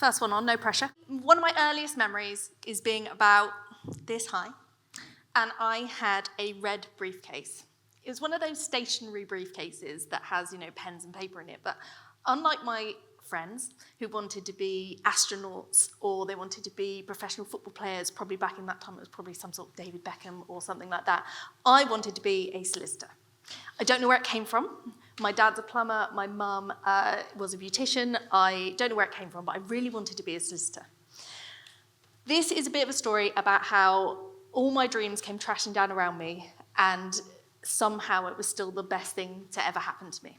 First one on, no pressure. One of my earliest memories is being about this high, and I had a red briefcase. It was one of those stationary briefcases that has, pens and paper in it, but unlike my friends who wanted to be astronauts or they wanted to be professional football players, probably back in that time it was probably some sort of David Beckham or something like that, I wanted to be a solicitor. I don't know where it came from. My dad's a plumber, my mum was a beautician. I don't know where it came from, but I really wanted to be a solicitor. This is a bit of a story about how all my dreams came trashing down around me, and somehow it was still the best thing to ever happen to me.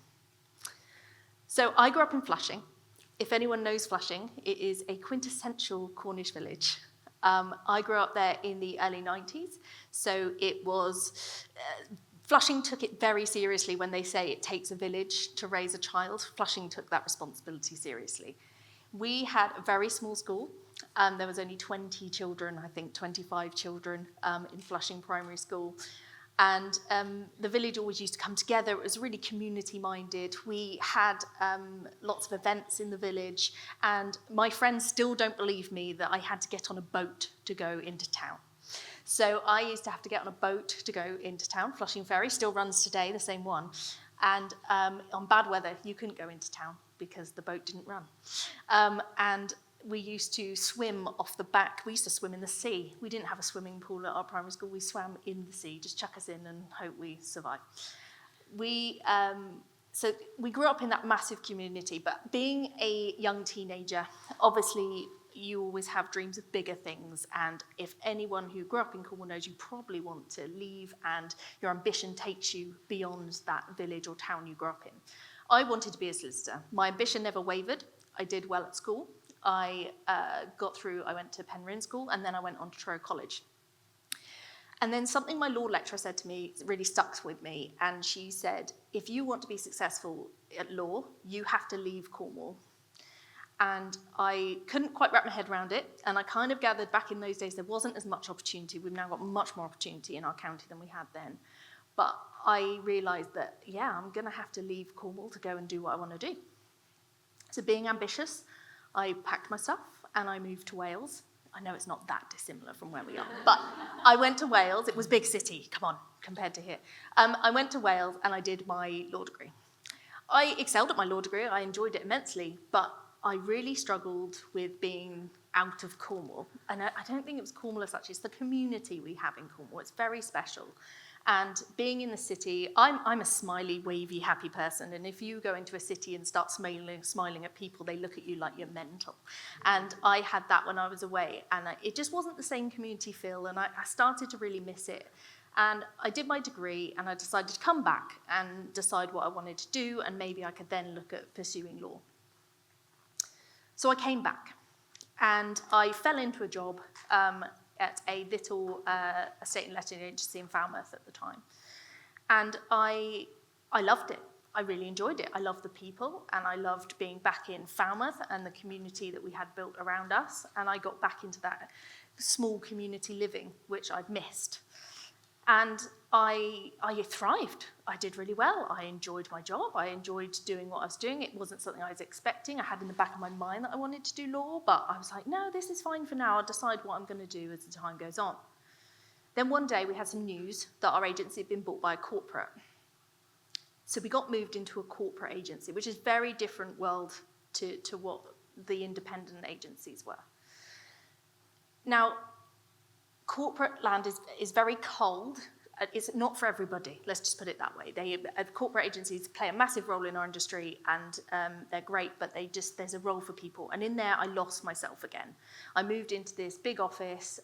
So I grew up in Flushing. If anyone knows Flushing, it is a quintessential Cornish village. I grew up there in the early 90s, so it was... Flushing took it very seriously when they say it takes a village to raise a child. Flushing took that responsibility seriously. We had a very small school. There was only 20 children, I think 25 children in Flushing Primary School. And the village always used to come together. It was really community-minded. We had lots of events in the village. And my friends still don't believe me that I had to get on a boat to go into town. So I used to have to get on a boat to go into town. Flushing Ferry still runs today, the same one. And on bad weather, you couldn't go into town because the boat didn't run. And we used to swim off the back. We used to swim in the sea. We didn't have a swimming pool at our primary school. We swam in the sea, just chuck us in and hope we survive. So we grew up in that massive community, but being a young teenager, obviously you always have dreams of bigger things, and if anyone who grew up in Cornwall knows, you probably want to leave and your ambition takes you beyond that village or town you grew up in. I wanted to be a solicitor. My ambition never wavered. I did well at school. I went to Penryn School, and then I went on to Truro College. And then something my law lecturer said to me really stuck with me, and she said, if you want to be successful at law, you have to leave Cornwall. And I couldn't quite wrap my head around it, and I kind of gathered back in those days there wasn't as much opportunity. We've now got much more opportunity in our county than we had then. But I realised that, I'm going to have to leave Cornwall to go and do what I want to do. So being ambitious, I packed my stuff and I moved to Wales. I know it's not that dissimilar from where we are, but I went to Wales. It was big city, come on, compared to here. I went to Wales and I did my law degree. I excelled at my law degree. I enjoyed it immensely, but I really struggled with being out of Cornwall. And I don't think it was Cornwall as such, it's the community we have in Cornwall. It's very special. And being in the city, I'm a smiley, wavy, happy person. And if you go into a city and start smiling at people, they look at you like you're mental. And I had that when I was away. And it just wasn't the same community feel. And I started to really miss it. And I did my degree, and I decided to come back and decide what I wanted to do. And maybe I could then look at pursuing law. So I came back, and I fell into a job at a little estate and letting agency in Falmouth at the time. And I loved it. I really enjoyed it. I loved the people, and I loved being back in Falmouth and the community that we had built around us. And I got back into that small community living, which I'd missed. And I thrived. I did really well. I enjoyed my job. I enjoyed doing what I was doing. It wasn't something I was expecting. I had in the back of my mind that I wanted to do law, but I was like, no, this is fine for now. I'll decide what I'm going to do as the time goes on. Then one day we had some news that our agency had been bought by a corporate. So we got moved into a corporate agency, which is a very different world to what the independent agencies were. Now, corporate land is very cold. It's not for everybody, let's just put it that way. Corporate agencies play a massive role in our industry, and they're great, but there's a role for people. And in there, I lost myself again. I moved into this big office.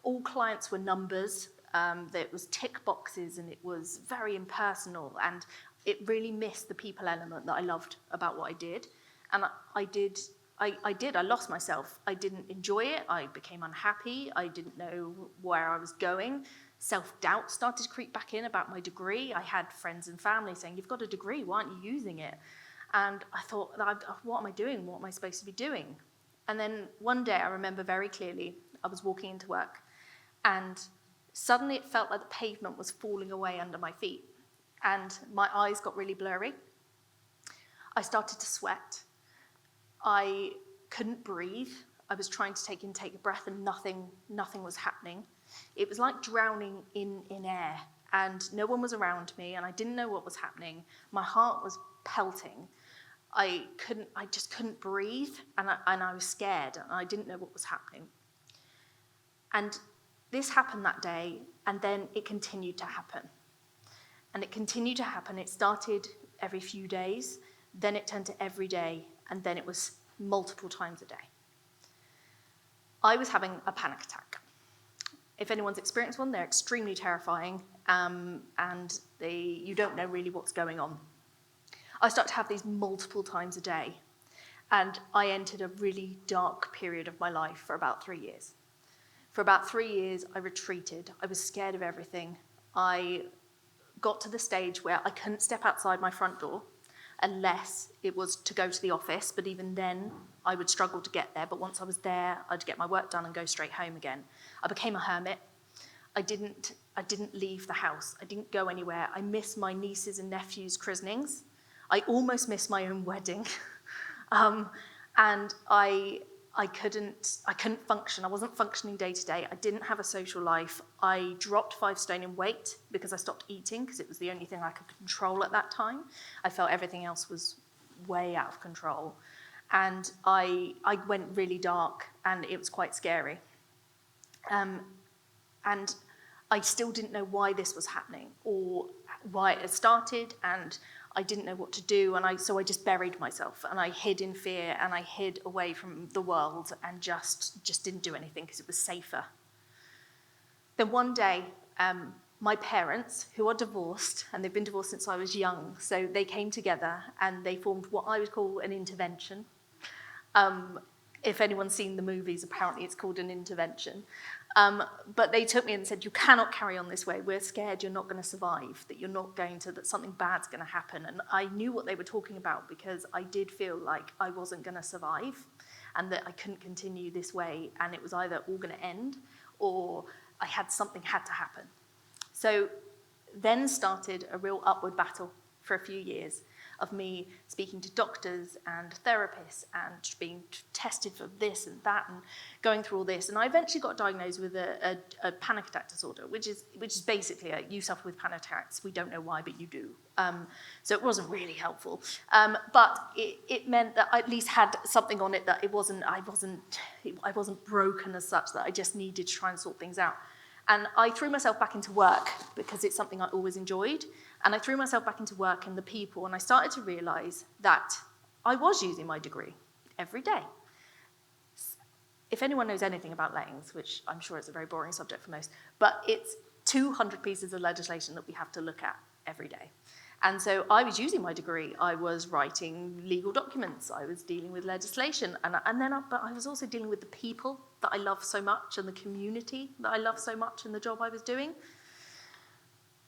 All clients were numbers. There was tick boxes, and it was very impersonal, and it really missed the people element that I loved about what I did. And I lost myself. I didn't enjoy it. I became unhappy. I didn't know where I was going. Self-doubt started to creep back in about my degree. I had friends and family saying, you've got a degree, why aren't you using it? And I thought, what am I doing? What am I supposed to be doing? And then one day I remember very clearly, I was walking into work, and suddenly it felt like the pavement was falling away under my feet. And my eyes got really blurry. I started to sweat. I couldn't breathe. I was trying to take a breath and nothing was happening. It was like drowning in air, and no one was around me, and I didn't know what was happening. My heart was pelting. I just couldn't breathe, and I was scared, and I didn't know what was happening. And this happened that day, and then it continued to happen. And it continued to happen. It started every few days, then it turned to every day, and then it was multiple times a day. I was having a panic attack. If anyone's experienced one, they're extremely terrifying, and you don't know really what's going on. I started to have these multiple times a day, and I entered a really dark period of my life for about 3 years. For about 3 years, I retreated. I was scared of everything. I got to the stage where I couldn't step outside my front door unless it was to go to the office, but even then, I would struggle to get there. But once I was there, I'd get my work done and go straight home again. I became a hermit. I didn't leave the house. I didn't go anywhere. I missed my nieces and nephews' christenings. I almost missed my own wedding. And I couldn't function. I wasn't functioning day to day. I didn't have a social life. I dropped 5 stone in weight because I stopped eating because it was the only thing I could control at that time. I felt everything else was way out of control. And I went really dark, and it was quite scary. And I still didn't know why this was happening or why it had started, and I didn't know what to do, so I just buried myself, and I hid in fear, and I hid away from the world, and just didn't do anything because it was safer. Then one day, my parents, who are divorced, and they've been divorced since I was young, so they came together and they formed what I would call an intervention. If anyone's seen the movies, apparently it's called an intervention. But they took me and said, you cannot carry on this way. We're scared you're not going to survive, that something bad's going to happen. And I knew what they were talking about because I did feel like I wasn't going to survive and that I couldn't continue this way. And it was either all going to end or something had to happen. So then started a real upward battle for a few years of me speaking to doctors and therapists and being tested for this and that and going through all this. And I eventually got diagnosed with a panic attack disorder, which is basically you suffer with panic attacks. We don't know why, but you do. So it wasn't really helpful. But it meant that I at least had something on it that I wasn't broken as such, that I just needed to try and sort things out. And I threw myself back into work because it's something I always enjoyed. And I threw myself back into work and the people, and I started to realize that I was using my degree every day. If anyone knows anything about Langs, which I'm sure it's a very boring subject for most, but it's 200 pieces of legislation that we have to look at every day. And so I was using my degree. I was writing legal documents. I was dealing with legislation. But I was also dealing with the people that I love so much and the community that I love so much in the job I was doing.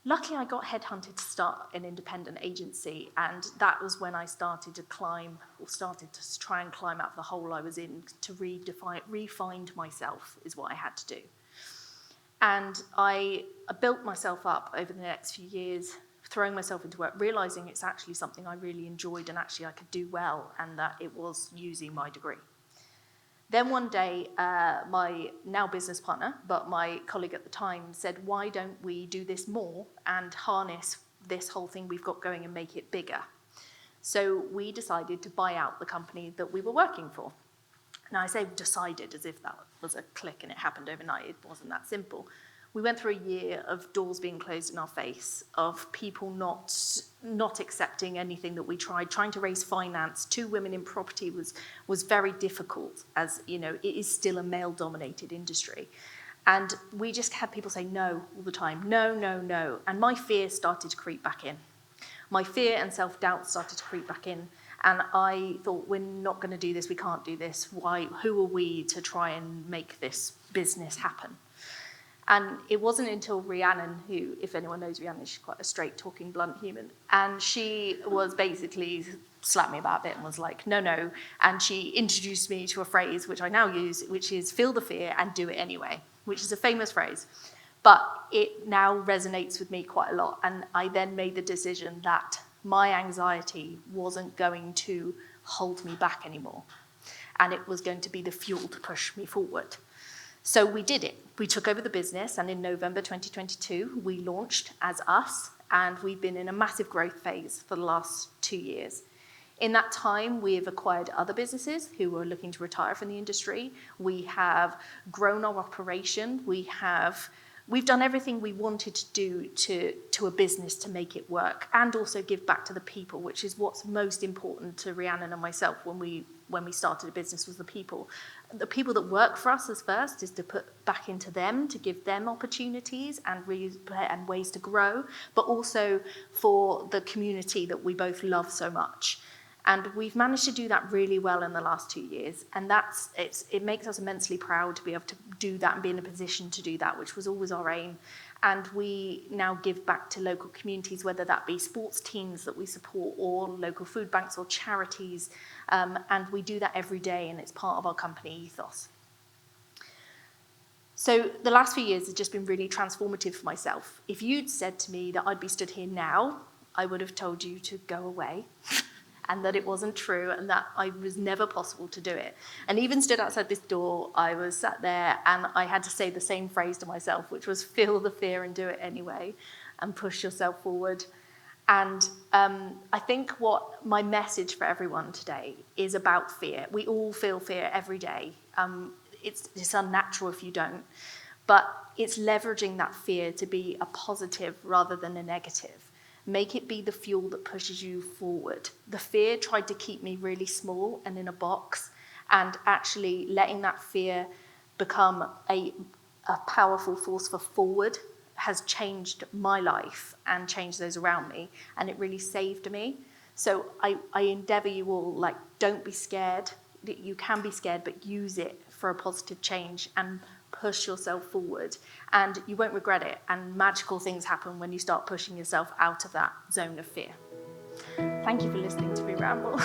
Luckily, I got headhunted to start an independent agency, and that was when I started to try and climb out of the hole I was in to re-find myself is what I had to do. And I built myself up over the next few years, throwing myself into work, realizing it's actually something I really enjoyed and actually I could do well, and that it was using my degree. Then one day, my now business partner, but my colleague at the time, said, why don't we do this more and harness this whole thing we've got going and make it bigger? So we decided to buy out the company that we were working for. Now, I say decided as if that was a click and it happened overnight. It wasn't that simple. We went through a year of doors being closed in our face, of people not accepting anything that we tried. Trying to raise finance, 2 women in property was very difficult, as you know, it is still a male-dominated industry. And we just had people say no all the time, no, no, no. And my fear started to creep back in. My fear and self-doubt started to creep back in. And I thought, we're not going to do this, we can't do this. Who are we to try and make this business happen? And it wasn't until Rhiannon, who, if anyone knows Rhiannon, she's quite a straight-talking, blunt human, and she was basically slapped me about a bit and was like, no, no, and she introduced me to a phrase which I now use, which is feel the fear and do it anyway, which is a famous phrase, but it now resonates with me quite a lot. And I then made the decision that my anxiety wasn't going to hold me back anymore. and it was going to be the fuel to push me forward. So we did it. We took over the business, and in November 2022, we launched as us, and we've been in a massive growth phase for the last 2 years. In that time, we have acquired other businesses who were looking to retire from the industry. We have grown our operation. We've done everything we wanted to do to a business to make it work, and also give back to the people, which is what's most important to Rhiannon and myself when we started a business, was the people. The people that work for us as first is to put back into them, to give them opportunities and ways to grow, but also for the community that we both love so much. And we've managed to do that really well in the last 2 years. And it makes us immensely proud to be able to do that and be in a position to do that, which was always our aim. And we now give back to local communities, whether that be sports teams that we support or local food banks or charities. And we do that every day, and it's part of our company ethos. So the last few years have just been really transformative for myself. If you'd said to me that I'd be stood here now, I would have told you to go away. And that it wasn't true, and that I was never possible to do it. And even stood outside this door, I was sat there and I had to say the same phrase to myself, which was feel the fear and do it anyway, and push yourself forward. And I think what my message for everyone today is about fear. We all feel fear every day. It's unnatural if you don't, but it's leveraging that fear to be a positive rather than a negative. Make it be the fuel that pushes you forward. The fear tried to keep me really small and in a box, and actually letting that fear become a powerful force for forward has changed my life and changed those around me, and it really saved me. So I endeavour you all, don't be scared. You can be scared, but use it for a positive change and push yourself forward, and you won't regret it, and magical things happen when you start pushing yourself out of that zone of fear. Thank you for listening to me ramble.